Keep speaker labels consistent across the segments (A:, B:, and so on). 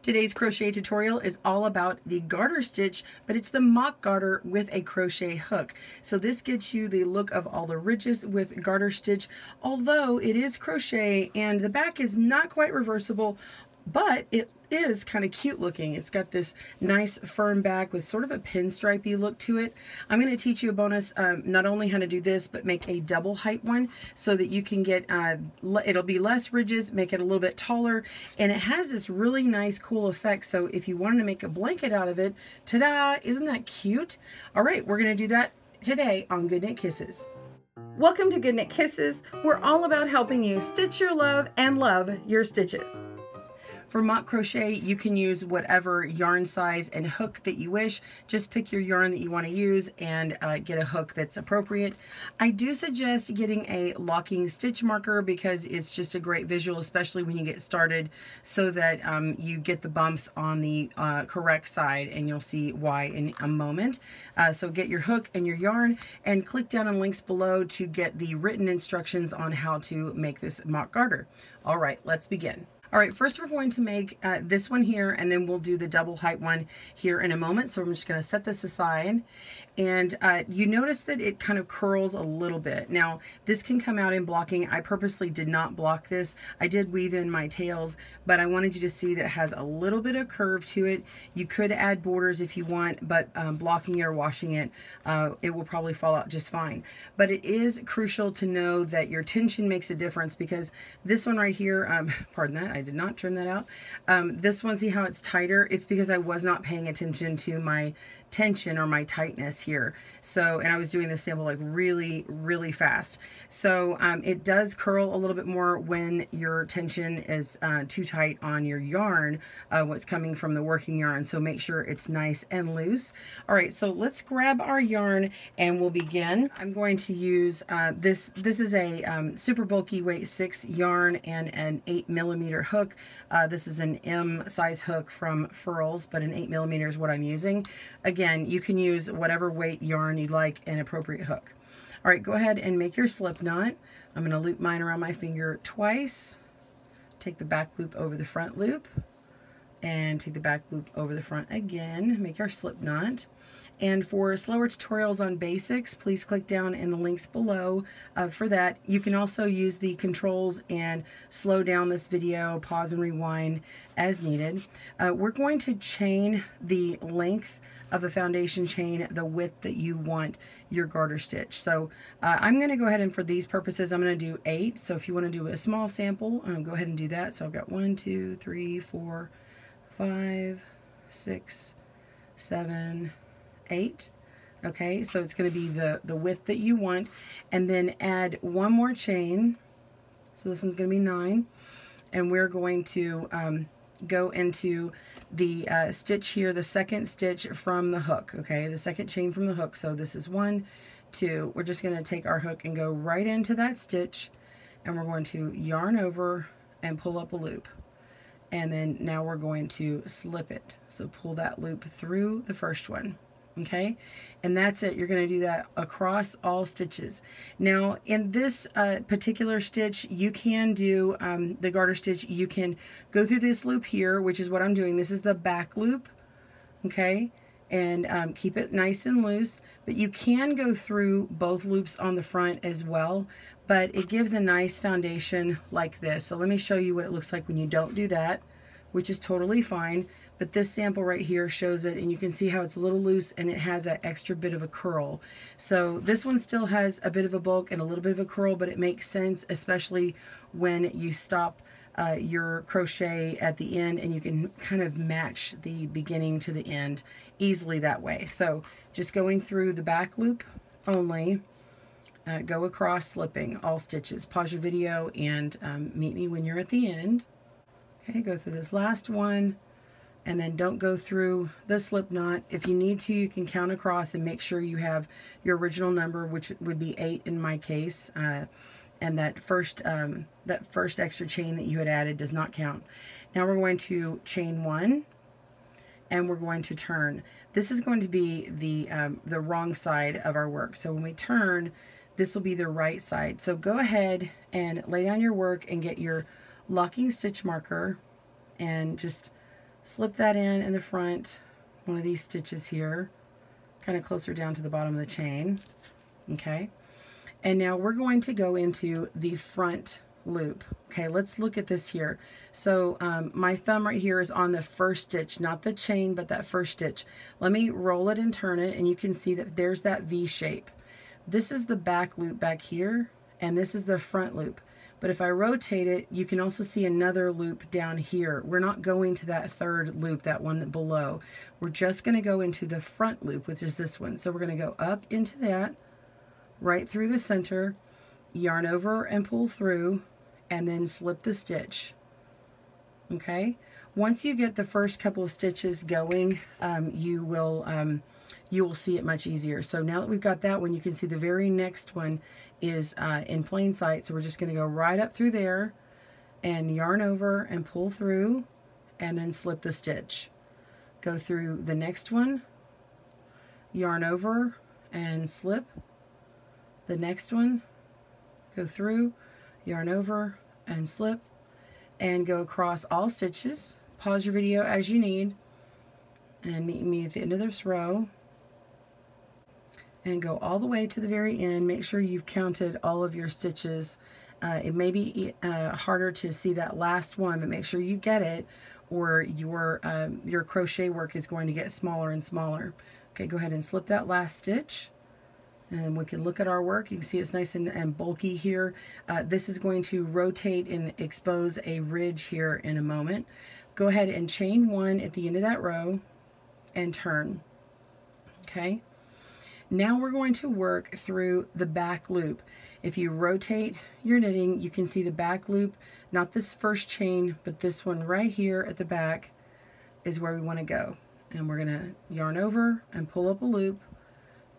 A: Today's crochet tutorial is all about the garter stitch, but it's the mock garter with a crochet hook. So this gets you the look of all the ridges with garter stitch, although it is crochet and the back is not quite reversible, but it is kind of cute looking. It's got this nice firm back with sort of a pinstripey look to it. I'm going to teach you a bonus, not only how to do this, but make a double height one so that you can get, it'll be less ridges, make it a little bit taller, and it has this really nice cool effect. So if you wanted to make a blanket out of it, ta-da, isn't that cute? All right, we're going to do that today on Good Knit Kisses. Welcome to Good Knit Kisses. We're all about helping you stitch your love and love your stitches. For mock crochet, you can use whatever yarn size and hook that you wish. Just pick your yarn that you want to use and get a hook that's appropriate. I do suggest getting a locking stitch marker because it's just a great visual, especially when you get started, so that you get the bumps on the correct side, and you'll see why in a moment. So get your hook and your yarn and click down on links below to get the written instructions on how to make this mock garter. All right, let's begin. All right, first we're going to make this one here, and then we'll do the double height one here in a moment. So I'm just going to set this aside. And you notice that it kind of curls a little bit. Now, this can come out in blocking. I purposely did not block this. I did weave in my tails, but I wanted you to see that it has a little bit of curve to it. You could add borders if you want, but blocking it or washing it, it will probably fall out just fine. But it is crucial to know that your tension makes a difference, because this one right here, pardon that, I did not trim that out. This one, see how it's tighter? It's because I was not paying attention to my tension or my tightness here. So, and I was doing this sample like really fast. So it does curl a little bit more when your tension is too tight on your yarn, what's coming from the working yarn. So make sure it's nice and loose. All right, so let's grab our yarn and we'll begin. I'm going to use this is a super bulky weight 6 yarn and an 8mm hook. This is an M size hook from Furls, but an 8mm is what I'm using. Again, you can use whatever weight yarn you like, an appropriate hook. All right, go ahead and make your slip knot. I'm going to loop mine around my finger twice. Take the back loop over the front loop, and take the back loop over the front again. Make our slip knot. And for slower tutorials on basics, please click down in the links below for that. You can also use the controls and slow down this video, pause and rewind as needed. We're going to chain the length of the foundation chain, the width that you want your garter stitch. So I'm going to go ahead and for these purposes, I'm going to do 8. So if you want to do a small sample, go ahead and do that. So I've got 1, 2, 3, 4, 5, 6, 7, 8. Okay, so it's going to be the width that you want, and then add one more chain. So this one's going to be 9, and we're going to go into the stitch here, the second stitch from the hook. Okay, the second chain from the hook. So this is 1, 2. We're just going to take our hook and go right into that stitch, and we're going to yarn over and pull up a loop. And then now we're going to slip it. So pull that loop through the first one. Okay, and that's it. You're going to do that across all stitches. Now in this particular stitch, you can do the garter stitch. You can go through this loop here, which is what I'm doing. This is the back loop. Okay, and keep it nice and loose, but you can go through both loops on the front as well, but it gives a nice foundation like this. So let me show you what it looks like when you don't do that, which is totally fine. But this sample right here shows it, and you can see how it's a little loose and it has that extra bit of a curl. So this one still has a bit of a bulk and a little bit of a curl, but it makes sense, especially when you stop your crochet at the end, and you can kind of match the beginning to the end easily that way. So just going through the back loop only, go across slipping all stitches. Pause your video and meet me when you're at the end. Okay, go through this last one, and then don't go through the slip knot. If you need to, you can count across and make sure you have your original number, which would be 8 in my case, and that first extra chain that you had added does not count. Now we're going to chain 1, and we're going to turn. This is going to be the wrong side of our work. So when we turn, this will be the right side. So go ahead and lay down your work and get your locking stitch marker and just slip that in the front, one of these stitches here, kind of closer down to the bottom of the chain. Okay, and now we're going to go into the front loop. Okay, let's look at this here. So my thumb right here is on the first stitch, not the chain, but that first stitch. Let me roll it and turn it, and you can see that there's that V shape. This is the back loop back here, and this is the front loop. But if I rotate it, you can also see another loop down here. We're not going to that third loop, that one that below. We're just going to go into the front loop, which is this one. So we're going to go up into that, right through the center, yarn over and pull through, and then slip the stitch. Okay? Once you get the first couple of stitches going, you will see it much easier. So now that we've got that one, you can see the very next one is in plain sight. So we're just going to go right up through there and yarn over and pull through and then slip the stitch. Go through the next one, yarn over and slip. The next one, go through, yarn over and slip, and go across all stitches. Pause your video as you need and meet me at the end of this row. And go all the way to the very end. Make sure you've counted all of your stitches. It may be harder to see that last one, but make sure you get it, or your crochet work is going to get smaller and smaller. Okay, go ahead and slip that last stitch, and we can look at our work. You can see it's nice and bulky here. This is going to rotate and expose a ridge here in a moment. Go ahead and chain one at the end of that row and turn. Okay. Now we're going to work through the back loop. If you rotate your knitting, you can see the back loop, not this first chain, but this one right here at the back is where we want to go. And we're going to yarn over and pull up a loop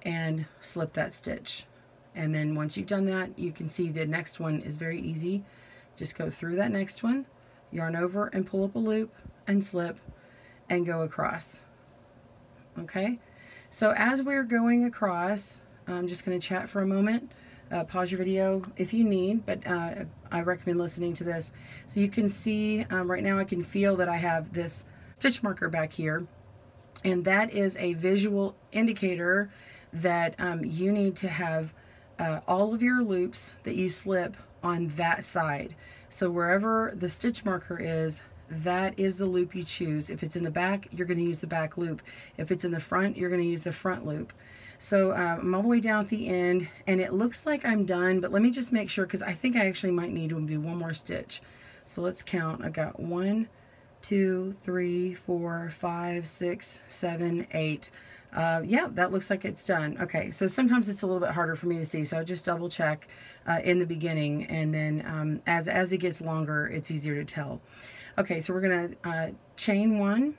A: and slip that stitch. And then once you've done that, you can see the next one is very easy. Just go through that next one, yarn over and pull up a loop and slip and go across. Okay? So as we're going across, I'm just going to chat for a moment. Pause your video if you need, but I recommend listening to this. So you can see right now I can feel that I have this stitch marker back here, and that is a visual indicator that you need to have all of your loops that you slip on that side. So wherever the stitch marker is, that is the loop you choose. If it's in the back, you're going to use the back loop. If it's in the front, you're going to use the front loop. So I'm all the way down at the end, and it looks like I'm done, but let me just make sure, because I think I actually might need to do one more stitch. So let's count. I've got 1, 2, 3, 4, 5, 6, 7, 8. Yeah, that looks like it's done. Okay, so sometimes it's a little bit harder for me to see, so I just double check in the beginning, and then as it gets longer, it's easier to tell. Okay, so we're going to chain one,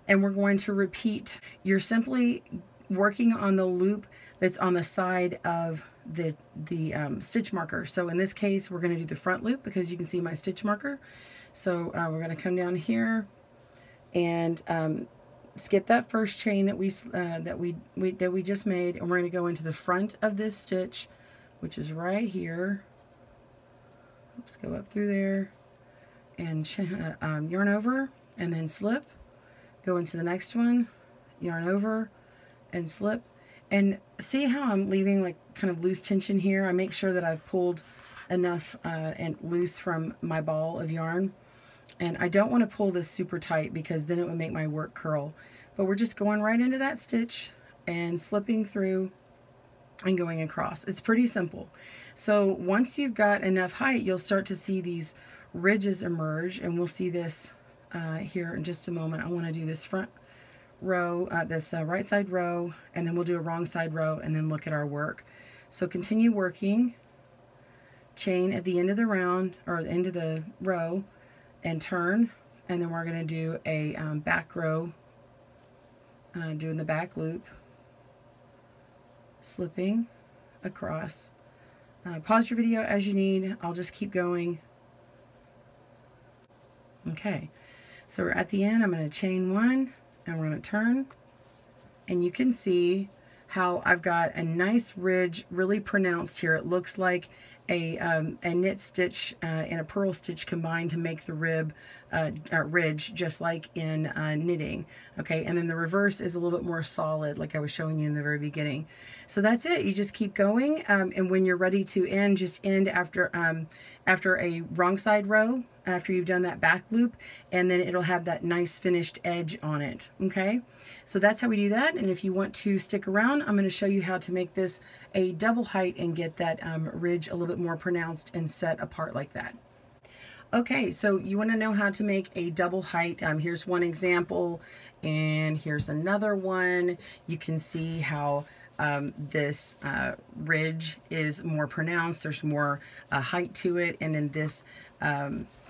A: and we're going to repeat. You're simply working on the loop that's on the side of the stitch marker. So in this case, we're going to do the front loop because you can see my stitch marker. So we're going to come down here and skip that first chain that we just made, and we're going to go into the front of this stitch, which is right here. Oops, go up through there. And yarn over and then slip, go into the next one, yarn over and slip, and see how I'm leaving like kind of loose tension here. I make sure that I've pulled enough and loose from my ball of yarn, and I don't want to pull this super tight because then it would make my work curl. But we're just going right into that stitch and slipping through and going across. It's pretty simple. So once you've got enough height, you'll start to see these ridges emerge, and we'll see this here in just a moment. I want to do this front row, this right side row, and then we'll do a wrong side row and then look at our work. So continue working, chain at the end of the round or the end of the row and turn, and then we're going to do a back row, doing the back loop, slipping across. Pause your video as you need. I'll just keep going. Okay, so we're at the end. I'm going to chain one, and we're going to turn, and you can see how I've got a nice ridge, really pronounced here. It looks like a knit stitch and a purl stitch combined to make the rib ridge, just like in knitting. Okay, and then the reverse is a little bit more solid, like I was showing you in the very beginning. So that's it. You just keep going, and when you're ready to end, just end after a wrong side row, after you've done that back loop, and then it'll have that nice finished edge on it. Okay, so that's how we do that. And if you want to stick around, I'm going to show you how to make this a double height and get that ridge a little bit more pronounced and set apart like that. Okay, so you want to know how to make a double height. Here's one example, and here's another one. You can see how this ridge is more pronounced. There's more height to it, and in this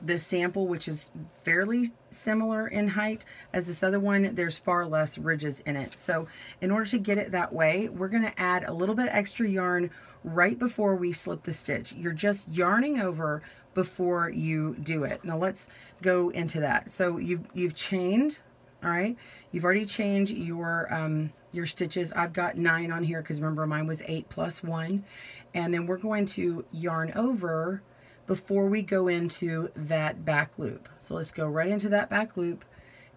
A: this sample, which is fairly similar in height as this other one, there's far less ridges in it. So in order to get it that way, we're going to add a little bit extra yarn right before we slip the stitch. You're just yarning over before you do it. Now let's go into that. So you've chained, all right? You've already chained your stitches. I've got 9 on here because remember mine was 8 plus 1. And then we're going to yarn over before we go into that back loop. So let's go right into that back loop,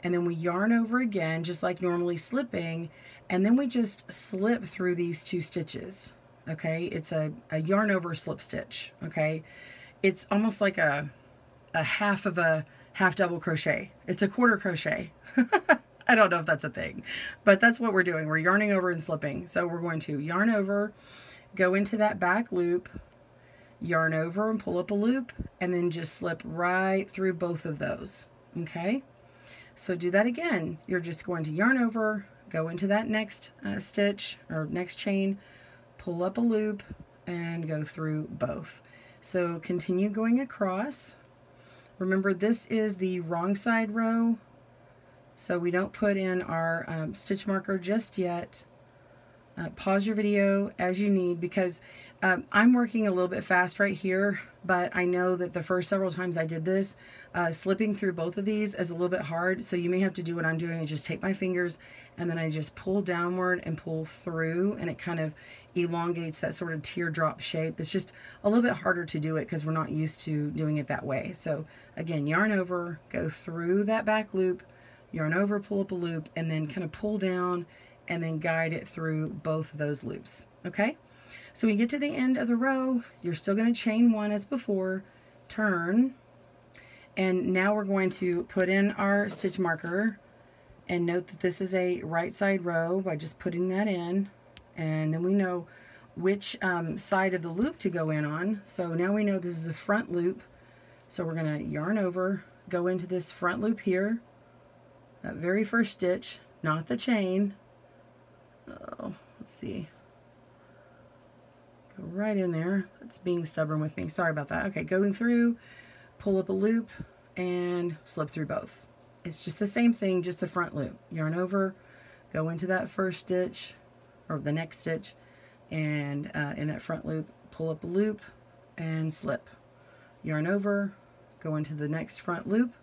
A: and then we yarn over again just like normally slipping, and then we just slip through these 2 stitches. Okay, it's a yarn over slip stitch. Okay, it's almost like a half double crochet. It's a quarter crochet. I don't know if that's a thing, but that's what we're doing. We're yarning over and slipping. So we're going to yarn over, go into that back loop, yarn over and pull up a loop, and then just slip right through both of those. Okay, so do that again. You're just going to yarn over, go into that next stitch or next chain, pull up a loop, and go through both. So continue going across. Remember, this is the wrong side row, so we don't put in our stitch marker just yet. Pause your video as you need, because I'm working a little bit fast right here, but I know that the first several times I did this, slipping through both of these is a little bit hard, so you may have to do what I'm doing and just take my fingers and then I just pull downward and pull through, and it kind of elongates that sort of teardrop shape. It's just a little bit harder to do it because we're not used to doing it that way. So again, yarn over, go through that back loop, yarn over, pull up a loop, and then kind of pull down and then guide it through both of those loops. Okay, so when you get to the end of the row, you're still going to chain 1 as before, turn, and now we're going to put in our stitch marker, and note that this is a right side row by just putting that in, and then we know which side of the loop to go in on. So now we know this is a front loop, so we're going to yarn over, go into this front loop here, that very first stitch, not the chain. Oh, let's see. Go right in there. It's being stubborn with me. Sorry about that. Okay, going through, pull up a loop, and slip through both. It's just the same thing, just the front loop. Yarn over, go into that first stitch, or the next stitch, and in that front loop, pull up a loop, and slip. Yarn over, go into the next front loop,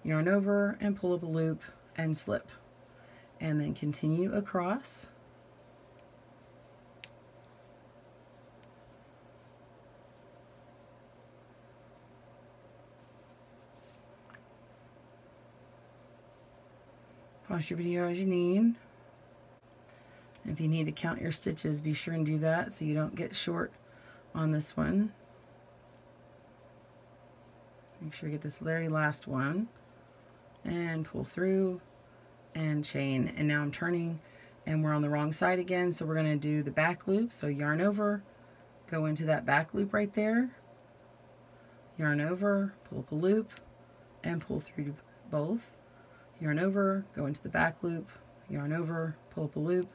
A: yarn over, and pull up a loop, and slip. And then continue across. Pause your video as you need. If you need to count your stitches, be sure and do that so you don't get short on this one. Make sure you get this very last one and pull through and chain, and now I'm turning and we're on the wrong side again, so we're going to do the back loop. So yarn over, go into that back loop right there, yarn over, pull up a loop, and pull through both. Yarn over, go into the back loop, yarn over, pull up a loop,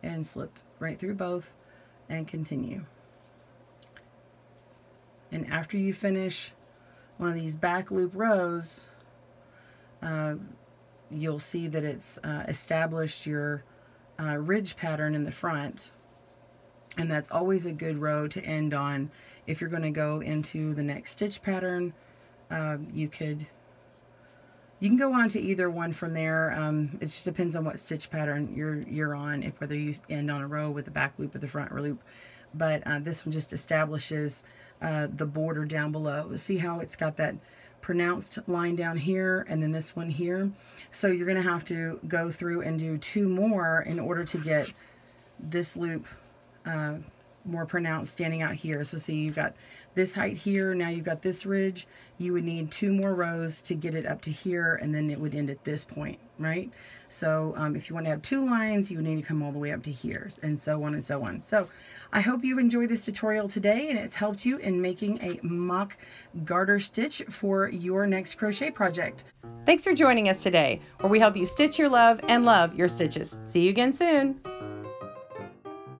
A: and slip right through both, and continue. And after you finish one of these back loop rows, you'll see that it's established your ridge pattern in the front, and that's always a good row to end on. If you're going to go into the next stitch pattern, you can go on to either one from there. It just depends on what stitch pattern you're on, if whether you end on a row with the back loop or the front loop. But this one just establishes the border down below. See how it's got that pronounced line down here and then this one here. So you're going to have to go through and do 2 more in order to get this loop more pronounced standing out here. So see, you've got this height here, now you've got this ridge. You would need 2 more rows to get it up to here, and then it would end at this point, right? So if you want to have 2 lines, you would need to come all the way up to here, and so on and so on. So I hope you've enjoyed this tutorial today and it's helped you in making a mock garter stitch for your next crochet project. Thanks for joining us today, where we help you stitch your love and love your stitches. See you again soon.